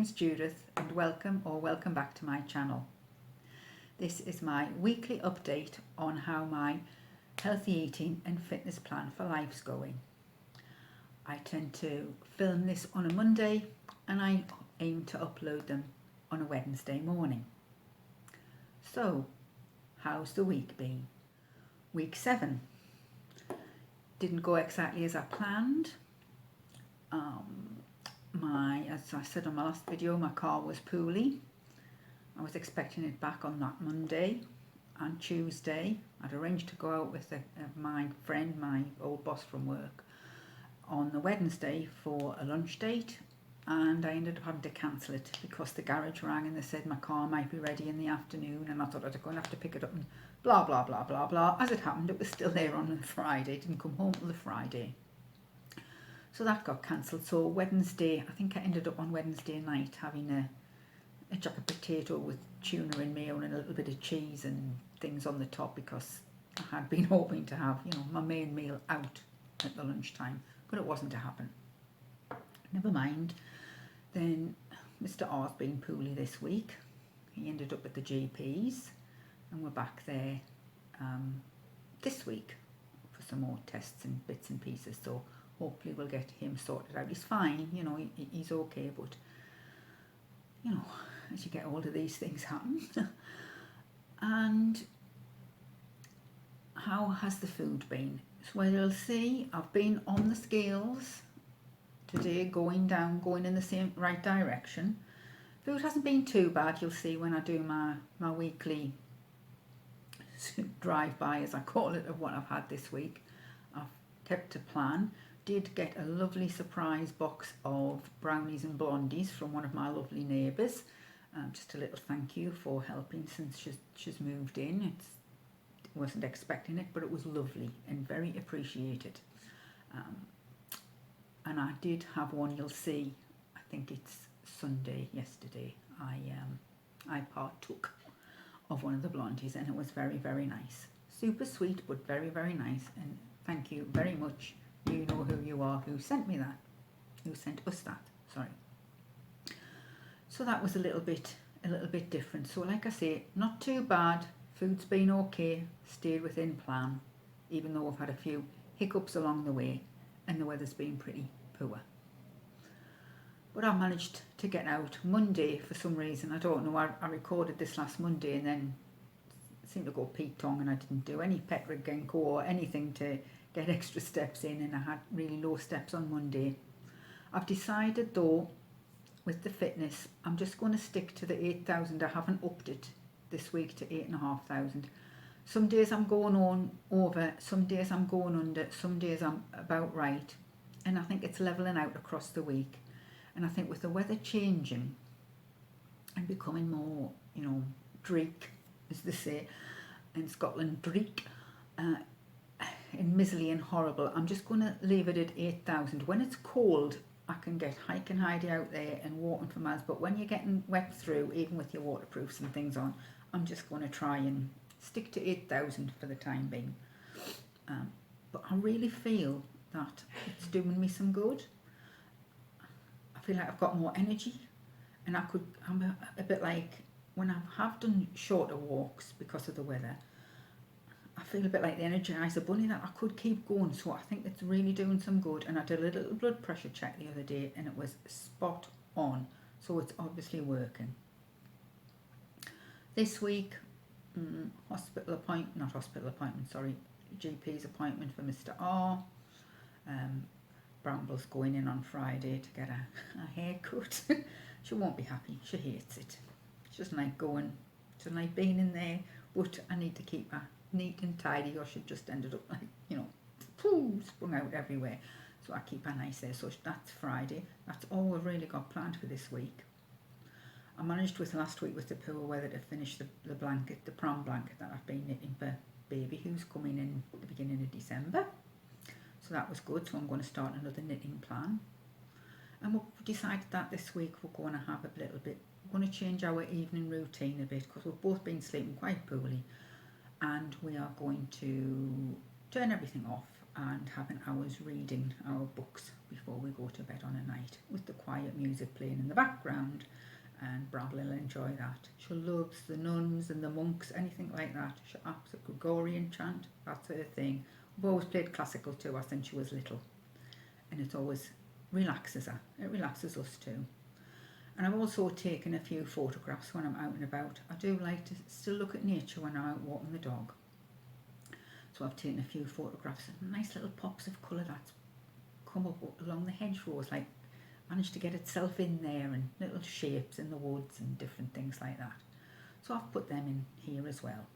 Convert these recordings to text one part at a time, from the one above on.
name's Judith and welcome back to my channel. This is my weekly update on how my healthy eating and fitness plan for life's going. I tend to film this on a Monday and I aim to upload them on a Wednesday morning. So, how's the week been? Week 7. Didn't go exactly as I planned. As I said on my last video, my car was poorly. I was expecting it back on that Monday and Tuesday. I'd arranged to go out with my friend, my old boss from work, on the Wednesday for a lunch date, and I ended up having to cancel it because the garage rang and they said my car might be ready in the afternoon, and I thought I'd go and have to pick it up and blah blah blah blah blah. As it happened, it was still there on the Friday. It didn't come home till the Friday. So that got cancelled. So Wednesday, I think I ended up on Wednesday night having a jacket potato with tuna and mayo and a little bit of cheese and things on the top, because I had been hoping to have, my main meal out at the lunchtime, but it wasn't to happen. Never mind. Then Mr. R's been poorly this week. He ended up at the GP's and we're back there this week for some more tests and bits and pieces. So hopefully we'll get him sorted out. He's fine, he's okay, but as you get older, these things happen. And how has the food been? Well, you'll see I've been on the scales today, going in the same right direction. Food hasn't been too bad. You'll see when I do my weekly drive-by, as I call it, of what I've had this week. I've kept a plan. Did get a lovely surprise box of brownies and blondies from one of my lovely neighbours. Just a little thank you for helping since she's moved in. Wasn't expecting it, but it was lovely and very appreciated. And I did have one. You'll see. I think it's Sunday. Yesterday, I partook of one of the blondies, and it was very, very nice. Super sweet, but very, very nice. And thank you very much. You know who you are, who sent me that, who sent us that, sorry. So that was a little bit different. So like I say, not too bad. Food's been okay, stayed within plan, even though I've had a few hiccups along the way and the weather's been pretty poor. But I managed to get out Monday for some reason. I don't know, I recorded this last Monday and then it seemed to go Pete-tong, and I didn't do any Petra Genko or anything to get extra steps in, and I had really low steps on Monday. I've decided though, with the fitness, I'm just going to stick to the 8,000. I haven't upped it this week to 8,500. Some days I'm going on over, some days I'm going under, some days I'm about right, and I think it's levelling out across the week. And I think with the weather changing and becoming more, dreek, as they say in Scotland, dreek, and miserly and horrible, I'm just going to leave it at 8,000. When it's cold, I can get hike and hidey out there and walking for miles, but when you're getting wet through, even with your waterproofs and things on, I'm just going to try and stick to 8,000 for the time being. But I really feel that it's doing me some good. I feel like I've got more energy, and I'm a bit like when I have done shorter walks because of the weather, I feel a bit like the Energizer Bunny, that I could keep going. So I think it's really doing some good. And I did a little blood pressure check the other day and it was spot on. So it's obviously working. This week, GP's appointment for Mr. R. Bramble's going in on Friday to get a haircut. She won't be happy. She hates it. She doesn't like going. She doesn't like being in there. But I need to keep her neat and tidy, or she just ended up sprung out everywhere. So I keep her nice there. So that's Friday. That's all we've really got planned for this week. I managed with last week with the poor weather to finish the blanket, the prom blanket that I've been knitting for baby who's coming in at the beginning of December. So that was good. So I'm going to start another knitting plan. And we've decided that this week we're going to have we're going to change our evening routine a bit, because we've both been sleeping quite poorly. And we are going to turn everything off and have an hour's reading our books before we go to bed on a night, with the quiet music playing in the background, and Bradley will enjoy that. She loves the nuns and the monks, anything like that. She absolutely Gregorian chant, that's her thing. We've always played classical to her since she was little, and it always relaxes her. It relaxes us too. And I've also taken a few photographs when I'm out and about. I do like to still look at nature when I'm out walking the dog. So I've taken a few photographs of nice little pops of colour that's come up along the hedgerows, like managed to get itself in there, and little shapes in the woods and different things like that. So I've put them in here as well.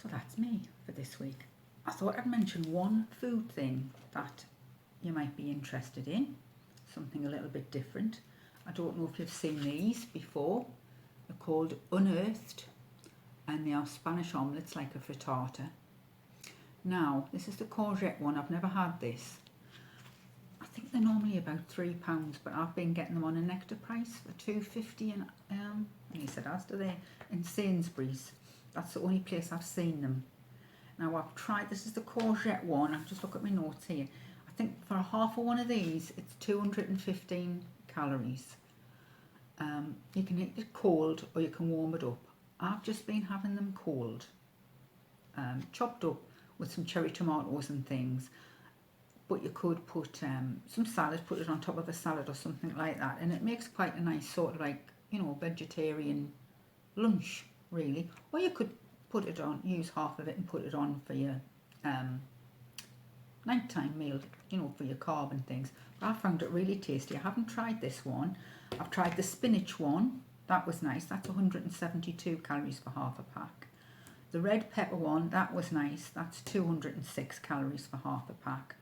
So that's me for this week. I thought I'd mention one food thing that you might be interested in, something a little bit different. I don't know if you've seen these before. They're called unearthed, and they are Spanish omelettes like a frittata. Now, this is the courgette one. I've never had this. I think they're normally about £3, but I've been getting them on a nectar price for £2.50, and he said as do they in Sainsbury's. That's the only place I've seen them. Now I've tried, this is the courgette one. I've just looked at my notes here. I think for half of one of these, it's 215 calories. You can eat it cold or you can warm it up. I've just been having them cold, chopped up with some cherry tomatoes and things. But you could put some salad, put it on top of a salad or something like that, and it makes quite a nice sort of like, you know, vegetarian lunch really. Or you could put it on, use half of it and put it on for your nighttime meal, you know, for your carb and things. But I found it really tasty. I haven't tried this one. I've tried the spinach one. That was nice. That's 172 calories for half a pack. The red pepper one, that was nice. That's 206 calories for half a pack.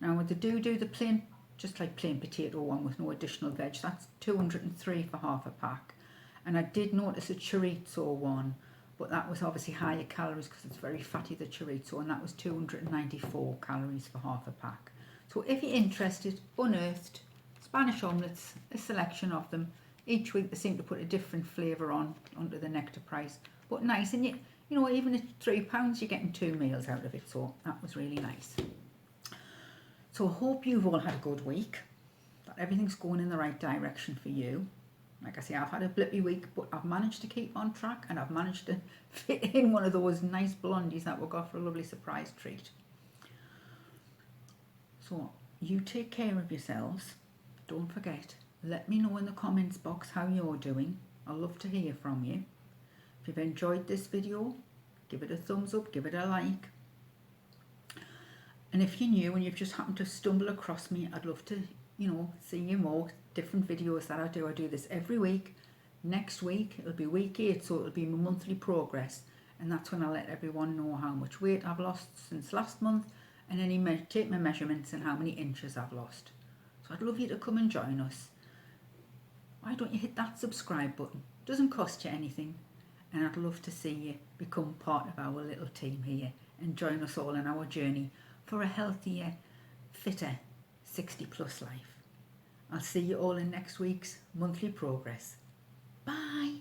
Now with the do the plain, just like plain potato one with no additional veg, that's 203 for half a pack. And I did notice a chorizo one, but that was obviously higher calories because it's very fatty, the chorizo, and that was 294 calories for half a pack. So if you're interested, unearthed, Spanish omelettes, a selection of them. Each week they seem to put a different flavour on under the nectar price, but nice. And you know, even at £3, you're getting 2 meals out of it, so that was really nice. So I hope you've all had a good week, that everything's going in the right direction for you. Like I say, I've had a blippy week, but I've managed to keep on track, and I've managed to fit in one of those nice blondies that we got for a lovely surprise treat. So you take care of yourselves. Don't forget, let me know in the comments box how you're doing. I'd love to hear from you. If you've enjoyed this video, give it a thumbs up, give it a like. And if you're new and you've just happened to stumble across me, I'd love to, you know, see you more different videos that I do. I do this every week. Next week, it'll be week 8, so it'll be my monthly progress. And that's when I let everyone know how much weight I've lost since last month, and then take my measurements and how many inches I've lost. So I'd love you to come and join us. Why don't you hit that subscribe button? It doesn't cost you anything. And I'd love to see you become part of our little team here and join us all in our journey for a healthier, fitter 60+ life. I'll see you all in next week's monthly progress. Bye.